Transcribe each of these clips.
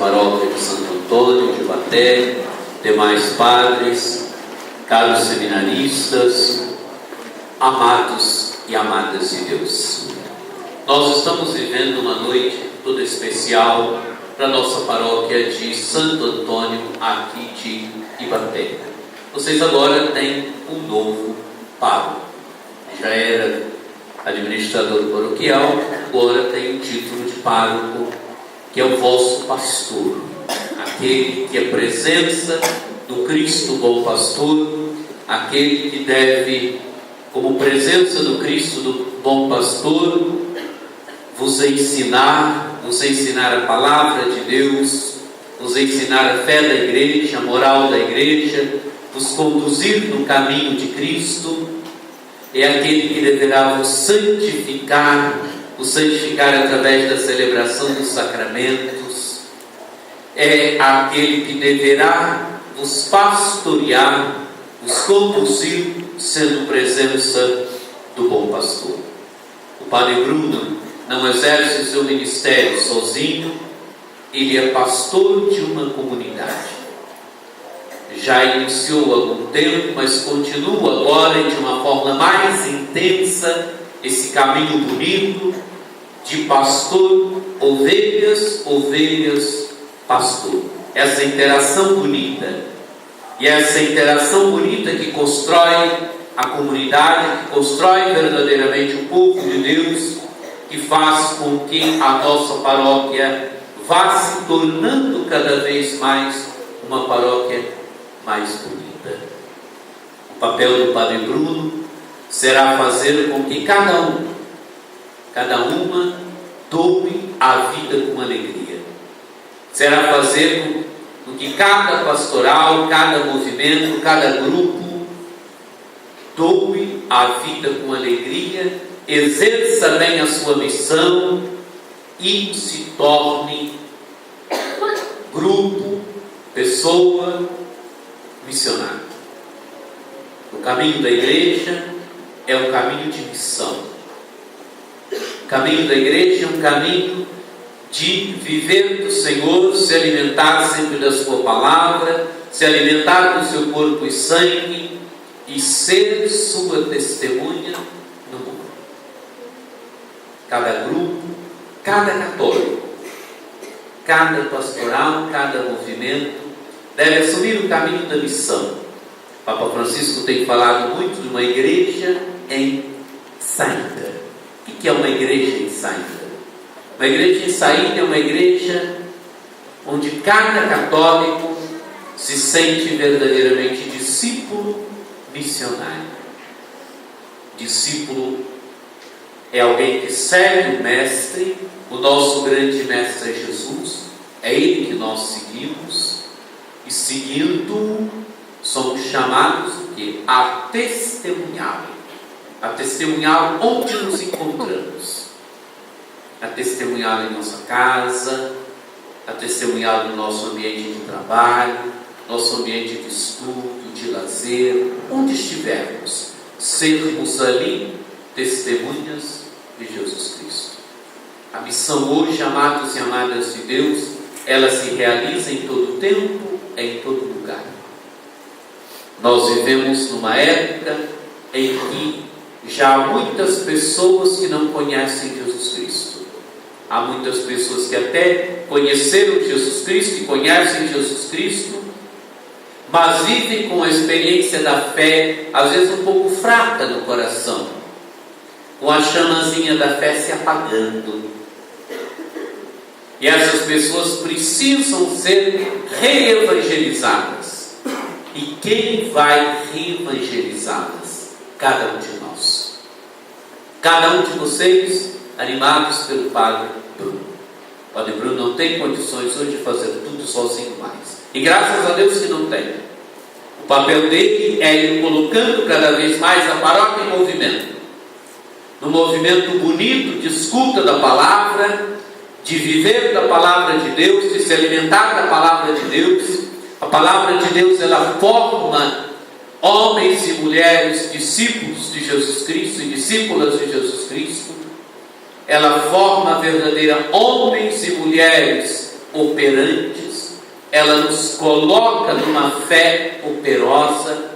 paróquia de Santo Antônio de Ibaté, demais padres, caros seminaristas, amados e amadas de Deus. Nós estamos vivendo uma noite toda especial para a nossa paróquia de Santo Antônio, aqui de Ibaté. Vocês agora têm um novo pároco. Já era administrador paroquial, agora tem o título de pároco, que é o vosso pastor, aquele que é presença do Cristo bom pastor, aquele que deve, como presença do Cristo do bom pastor, vos ensinar a palavra de Deus, vos ensinar a fé da igreja, a moral da igreja, vos conduzir no caminho de Cristo. É aquele que deverá vos santificar através da celebração dos sacramentos. É aquele que deverá vos pastorear, vos conduzir, sendo presença do bom pastor. O Padre Bruno não exerce o seu ministério sozinho, ele é pastor de uma comunidade. Já iniciou há algum tempo, mas continua agora de uma forma mais intensa esse caminho bonito de pastor, ovelhas, pastor. Essa interação bonita. E essa interação bonita que constrói a comunidade, que constrói verdadeiramente o povo de Deus, que faz com que a nossa paróquia vá se tornando cada vez mais uma paróquia mais bonita. O papel do Padre Bruno será fazer com que cada uma doe a vida com alegria. Será fazer com que cada pastoral, cada movimento, cada grupo doe a vida com alegria, exerça bem a sua missão e se torne grupo, pessoa, missionário. O caminho da igreja é um caminho de missão. O caminho da igreja é um caminho de viver do Senhor, se alimentar sempre da sua palavra, se alimentar do seu corpo e sangue e ser sua testemunha no mundo. Cada grupo, cada católico, cada pastoral, cada movimento deve assumir o caminho da missão. O Papa Francisco tem falado muito de uma igreja em saída. O que é uma igreja em saída? Uma igreja em saída é uma igreja onde cada católico se sente verdadeiramente discípulo missionário. Discípulo é alguém que segue o Mestre, o nosso grande Mestre é Jesus, é Ele que nós seguimos. E seguindo, somos chamados a testemunhá-lo. A testemunhá-lo onde nos encontramos. A testemunhá-lo em nossa casa, a testemunhá-lo no nosso ambiente de trabalho, nosso ambiente de estudo, de lazer, onde estivermos. Sermos ali testemunhas de Jesus Cristo. A missão hoje, amados e amadas de Deus, ela se realiza em todo tempo, em todo lugar. Nós vivemos numa época em que já há muitas pessoas que não conhecem Jesus Cristo. Há muitas pessoas que até conheceram Jesus Cristo e conhecem Jesus Cristo, mas vivem com a experiência da fé, às vezes um pouco fraca no coração, com a chamazinha da fé se apagando. E essas pessoas precisam ser reevangelizadas. E quem vai reevangelizá-las? Cada um de nós. Cada um de vocês, animados pelo Padre Bruno. O Padre Bruno não tem condições hoje de fazer tudo sozinho mais. E graças a Deus que não tem. O papel dele é ir colocando cada vez mais a paróquia em movimento. No movimento bonito de escuta da palavra, de viver da palavra de Deus, de se alimentar da palavra de Deus. A palavra de Deus, ela forma homens e mulheres, discípulos de Jesus Cristo e discípulas de Jesus Cristo. Ela forma verdadeira homens e mulheres operantes, ela nos coloca numa fé operosa,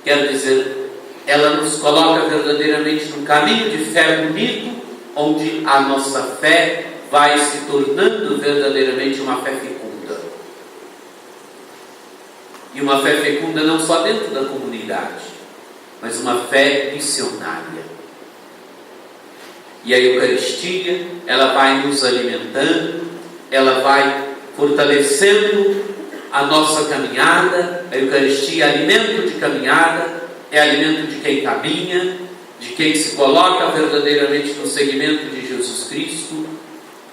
quer dizer, ela nos coloca verdadeiramente num caminho de fé bonito, onde a nossa fé vai se tornando verdadeiramente uma fé fecunda. E uma fé fecunda não só dentro da comunidade, mas uma fé missionária. E a Eucaristia, ela vai nos alimentando, ela vai fortalecendo a nossa caminhada. A Eucaristia é alimento de caminhada, é alimento de quem caminha, de quem se coloca verdadeiramente no seguimento de Jesus Cristo.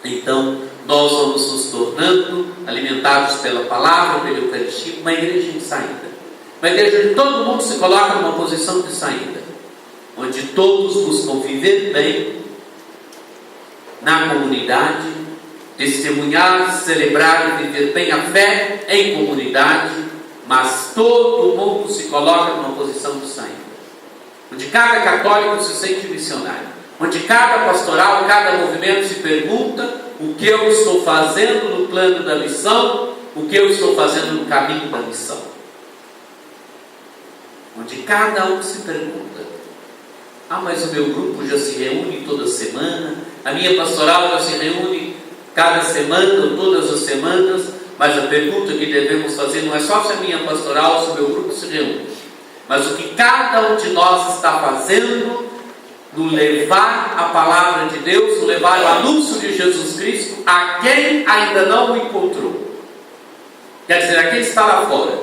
Então, nós vamos nos tornando alimentados pela palavra, pela Eucaristia, uma igreja em saída. Uma igreja onde todo mundo se coloca numa posição de saída, onde todos buscam viver bem na comunidade, testemunhar, celebrar e viver bem a fé em comunidade, mas todo mundo se coloca numa posição de saída, onde cada católico se sente missionário, onde cada pastoral, cada movimento se pergunta o que eu estou fazendo no plano da missão, o que eu estou fazendo no caminho da missão, onde cada um se pergunta: mas o meu grupo já se reúne toda semana, a minha pastoral já se reúne cada semana ou todas as semanas, mas a pergunta que devemos fazer não é só se a minha pastoral, se o meu grupo se reúne, mas o que cada um de nós está fazendo no levar a palavra de Deus, no levar o anúncio de Jesus Cristo a quem ainda não o encontrou. Quer dizer, a quem está lá fora.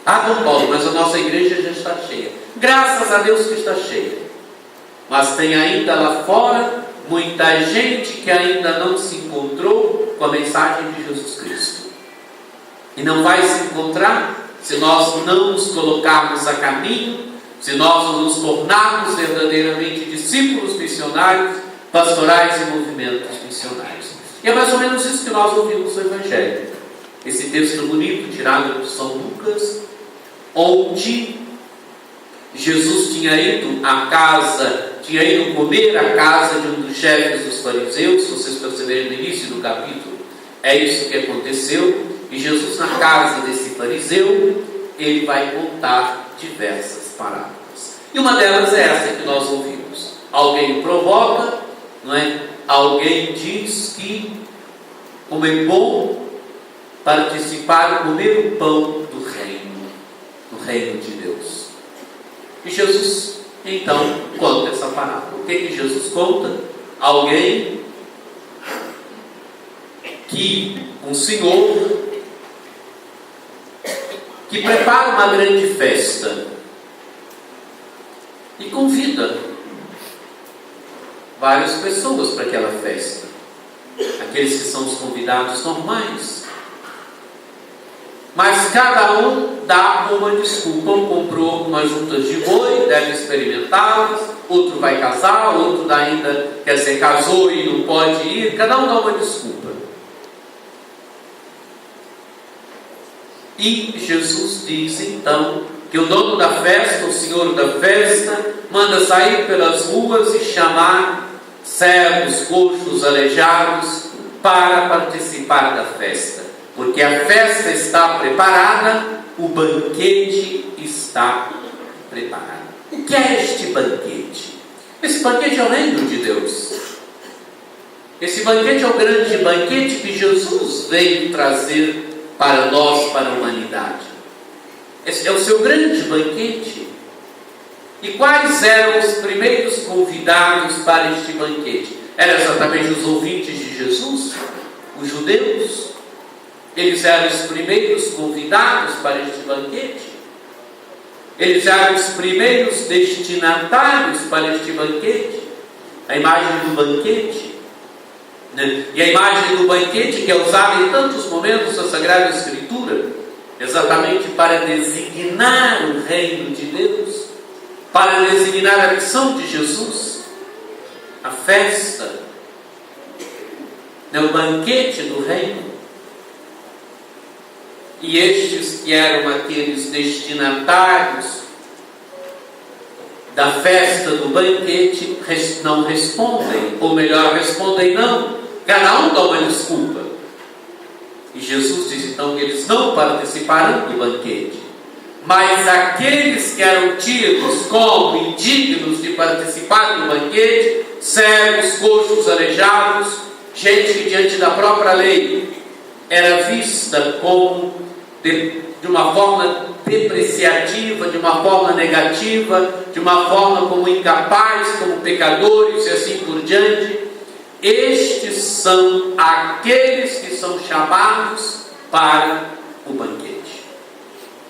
Dom Paulo, mas a nossa igreja já está cheia. Graças a Deus que está cheia. Mas tem ainda lá fora muita gente que ainda não se encontrou com a mensagem de Jesus Cristo. E não vai se encontrar se nós não nos colocarmos a caminho, se nós não nos tornarmos verdadeiramente discípulos missionários, pastorais e movimentos missionários. E é mais ou menos isso que nós ouvimos no Evangelho. Esse texto bonito, tirado de São Lucas, onde Jesus tinha ido comer à casa de um dos chefes dos fariseus. Se vocês perceberem no início do capítulo, é isso que aconteceu. E Jesus, na casa desse fariseu, ele vai contar diversas parábolas. E uma delas é essa que nós ouvimos. Alguém provoca, não é? Alguém diz que como é bom participar, comer o pão do reino de Deus. E Jesus, então, conta essa parábola. O que Jesus conta? Alguém um senhor que prepara uma grande festa e convida várias pessoas para aquela festa. Aqueles que são os convidados normais. Mas cada um dá uma desculpa. Um comprou umas juntas de boi, deve experimentá-las. Outro vai casar, outro ainda, casou e não pode ir. Cada um dá uma desculpa. E Jesus diz então que o dono da festa, o senhor da festa, manda sair pelas ruas e chamar cegos, coxos, aleijados para participar da festa. Porque a festa está preparada, o banquete está preparado. O que é este banquete? Esse banquete é o reino de Deus. Esse banquete é o grande banquete que Jesus veio trazer para nós, para a humanidade. Esse é o seu grande banquete. E quais eram os primeiros convidados para este banquete? Eram exatamente os ouvintes de Jesus, os judeus. Eles eram os primeiros convidados para este banquete. Eles eram os primeiros destinatários para este banquete. A imagem do banquete, né? E a imagem do banquete que é usada em tantos momentos da Sagrada Escritura, exatamente para designar o reino de Deus, para designar a missão de Jesus, a festa, né? O banquete do reino. E estes que eram aqueles destinatários da festa do banquete não respondem, ou melhor, respondem não. Cada um dá uma desculpa. E Jesus diz então que eles não participarão do banquete. Mas aqueles que eram tidos como indignos de participar do banquete, cegos, coxos, aleijados, gente que diante da própria lei era vista como de uma forma depreciativa, de uma forma negativa, de uma forma como incapaz, como pecadores e assim por diante, estes são aqueles que são chamados para o banquete.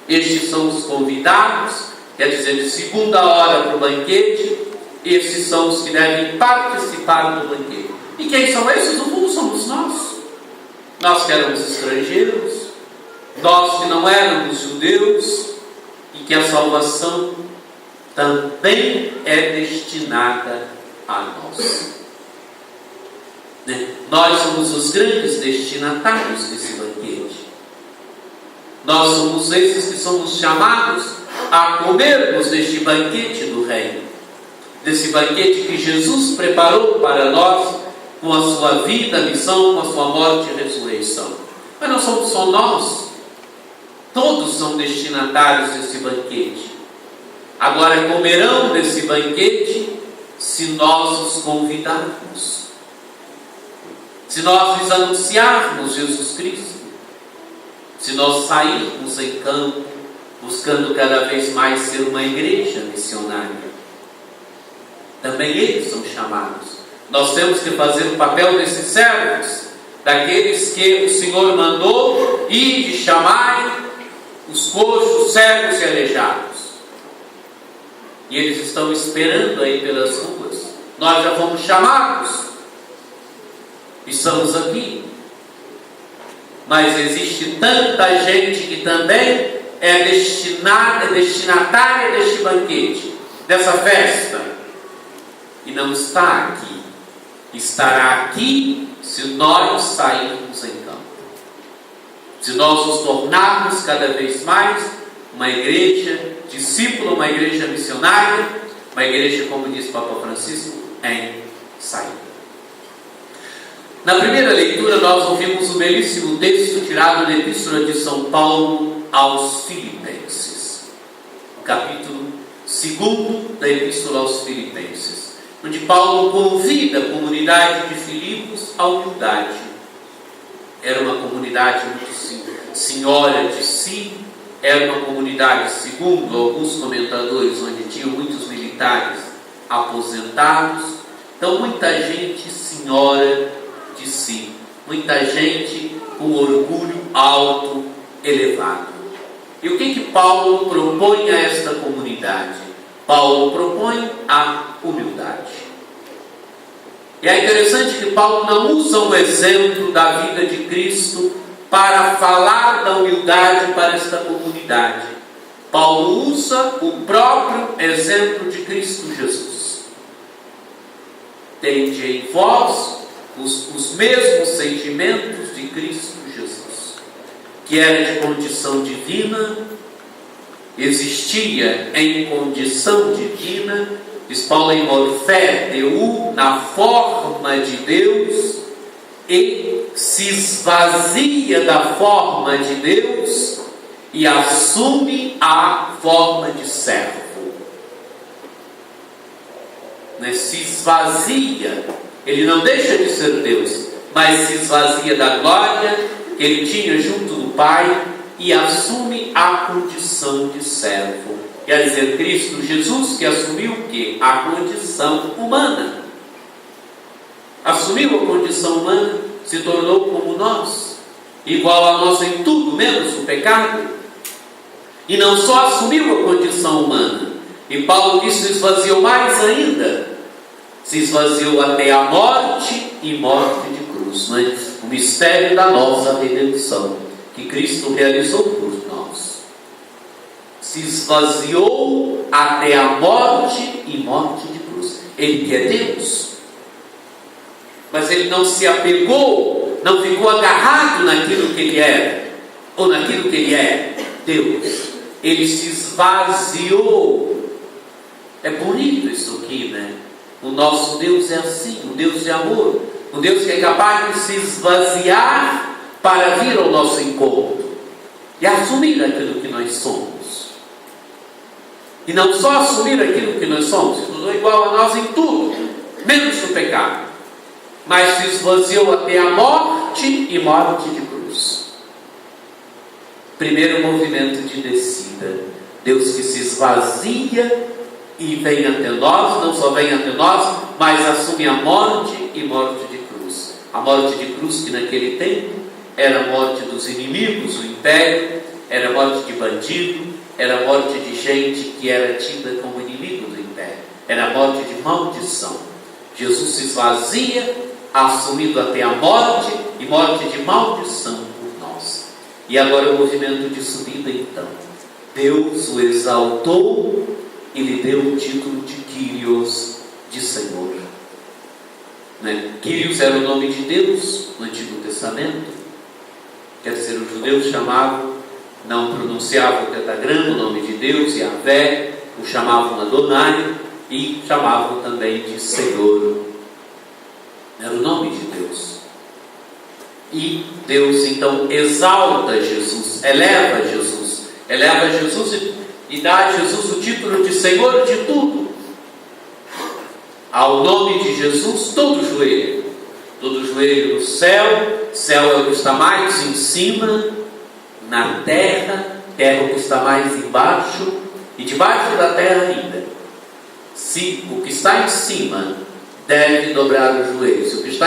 Estes são os convidados, quer dizer, de segunda hora para o banquete. Esses são os que devem participar do banquete. E quem são esses? No fundo somos nós. Nós que éramos estrangeiros, nós que não éramos judeus, e que a salvação também é destinada a nós. Nós somos os grandes destinatários desse banquete. Nós somos esses que somos chamados a comermos deste banquete do reino, desse banquete que Jesus preparou para nós com a sua vida, missão, com a sua morte e ressurreição. Mas não somos só nós, todos são destinatários desse banquete. Agora comerão desse banquete se nós os convidarmos, se nós lhes anunciarmos Jesus Cristo, se nós sairmos em campo, buscando cada vez mais ser uma igreja missionária. Também eles são chamados. Nós temos que fazer o papel desses servos, daqueles que o Senhor mandou ir de chamar os coxos, cegos e aleijados. E eles estão esperando aí pelas ruas. Nós já fomos chamados, estamos aqui. Mas existe tanta gente que também é destinatária deste banquete, dessa festa, e não está aqui. Estará aqui se nós sairmos em campo, se nós nos tornarmos cada vez mais uma igreja discípula, uma igreja missionária, uma igreja, como diz o Papa Francisco, em saída. Na primeira leitura nós ouvimos um belíssimo texto tirado da Epístola de São Paulo aos Filipenses, o capítulo 2 da Epístola aos Filipenses, onde Paulo convida a comunidade de Filipos à humildade. Era uma comunidade muito senhora de si, era uma comunidade, segundo alguns comentadores, onde tinham muitos militares aposentados. Então muita gente senhora de si, muita gente com orgulho alto, elevado. E o que Paulo propõe a esta comunidade? Paulo propõe a humildade. E é interessante que Paulo não usa o exemplo da vida de Cristo para falar da humildade para esta comunidade. Paulo usa o próprio exemplo de Cristo Jesus. Tende em vós os mesmos sentimentos de Cristo Jesus, que era de condição divina, existia em condição divina, diz Paulo em morfé deu, na forma de Deus, e se esvazia da forma de Deus e assume a forma de servo. Se esvazia, ele não deixa de ser Deus, mas se esvazia da glória que ele tinha junto do Pai e assume a condição de servo. Quer dizer, Cristo Jesus que assumiu o quê? A condição humana. Assumiu a condição humana, se tornou como nós, igual a nós em tudo, menos o pecado. E não só assumiu a condição humana, e Paulo diz que se esvaziou mais ainda, se esvaziou até a morte e morte de cruz, não é? O mistério da nossa redenção, que Cristo realizou por nós. Se esvaziou até a morte e morte de cruz. Ele que é Deus, mas ele não se apegou, não ficou agarrado naquilo que ele era, ou naquilo que ele é, Deus. Ele se esvaziou. É bonito isso aqui, né? O nosso Deus é assim, um Deus de amor, um Deus que é capaz de se esvaziar para vir ao nosso encontro e assumir aquilo que nós somos. E não só assumir aquilo que nós somos, Jesus é igual a nós em tudo, menos no pecado, mas se esvaziou até a morte e morte de cruz. Primeiro movimento de descida, Deus que se esvazia e vem até nós, não só vem até nós, mas assume a morte e morte de cruz. A morte de cruz que naquele tempo era a morte dos inimigos, o império, era a morte de bandido, era a morte de gente que era tida como inimigo do império, era a morte de maldição. Jesus se esvazia, assumindo até a morte e morte de maldição por nós. E agora o movimento de subida então. Deus o exaltou e lhe deu o título de Kyrios, de Senhor. Kyrios era o nome de Deus no Antigo Testamento. Quer dizer, os judeus chamavam, não pronunciavam o tetragrama, o nome de Deus, Yahvé, o chamavam Adonai e chamavam também de Senhor. Era o nome de Deus. E Deus então exalta Jesus, eleva Jesus e dá a Jesus o título de Senhor de tudo. Ao nome de Jesus, todo joelho no céu é o que está mais em cima, na terra é o que está mais embaixo, e debaixo da terra ainda. Se o que está em cima deve dobrar os joelhos, o que está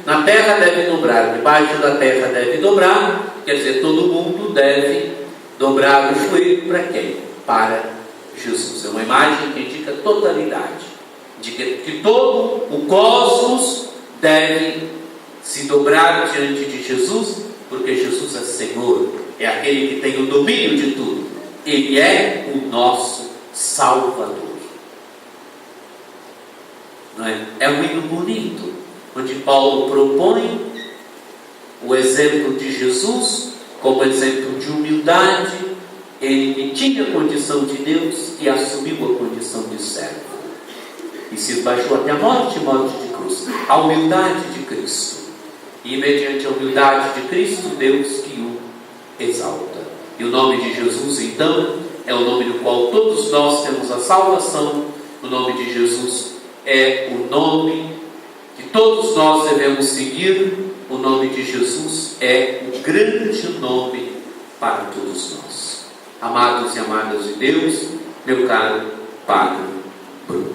na terra deve dobrar, debaixo da terra deve dobrar, quer dizer, todo mundo deve dobrar o joelho para quem? Para Jesus. É uma imagem que indica a totalidade, de que todo o cosmos deve se dobrar diante de Jesus, porque Jesus é Senhor, é aquele que tem o domínio de tudo. Ele é o nosso Salvador. Não é? É um hino bonito, onde Paulo propõe o exemplo de Jesus como exemplo de humildade. Ele que tinha a condição de Deus e assumiu a condição de servo. E se esbaixou até a morte de cruz. A humildade de Cristo. E mediante a humildade de Cristo, Deus que o exalta. E o nome de Jesus, então, é o nome no qual todos nós temos a salvação. O nome de Jesus é o nome que todos nós devemos seguir. O nome de Jesus é o grande nome para todos nós. Amados e amadas de Deus, meu caro Padre Bruno,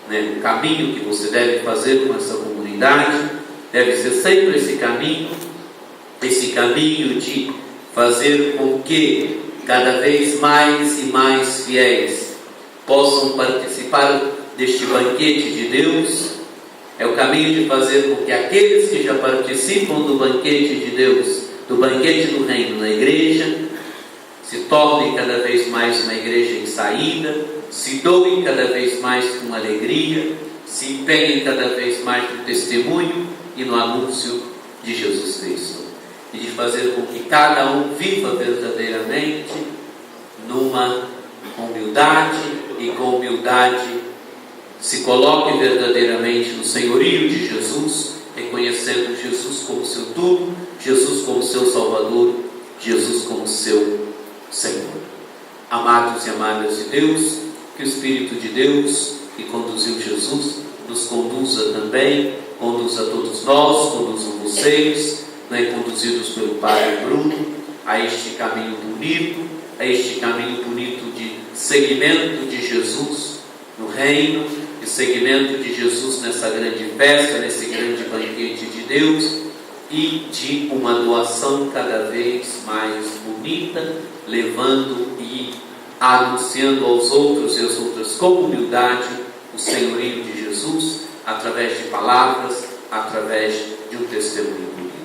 o caminho que você deve fazer com essa comunidade deve ser sempre esse caminho de fazer com que cada vez mais e mais fiéis possam participar deste banquete de Deus. É o caminho de fazer com que aqueles que já participam do banquete de Deus, do banquete do reino na igreja, se tornem cada vez mais uma igreja em saída, se doem cada vez mais com alegria, se empenhem cada vez mais no testemunho e no anúncio de Jesus Cristo. E de fazer com que cada um viva verdadeiramente numa humildade, e com humildade se coloque verdadeiramente no senhorio de Jesus, reconhecendo Jesus como seu tudo, Jesus como seu Salvador, Jesus como seu Senhor. Amados e amadas de Deus, que o Espírito de Deus que conduziu Jesus nos conduza também, conduza todos nós, conduzam vocês, conduzidos pelo Padre Bruno, a este caminho bonito de seguimento de Jesus no reino, de seguimento de Jesus nessa grande festa, nesse grande banquete de Deus, e de uma doação cada vez mais bonita, levando e anunciando aos outros e às outras com humildade o senhorio de Jesus, através de palavras, através de um testemunho bonito.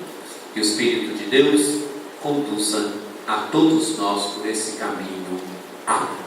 Que o Espírito de Deus conduza a todos nós por esse caminho. Amém.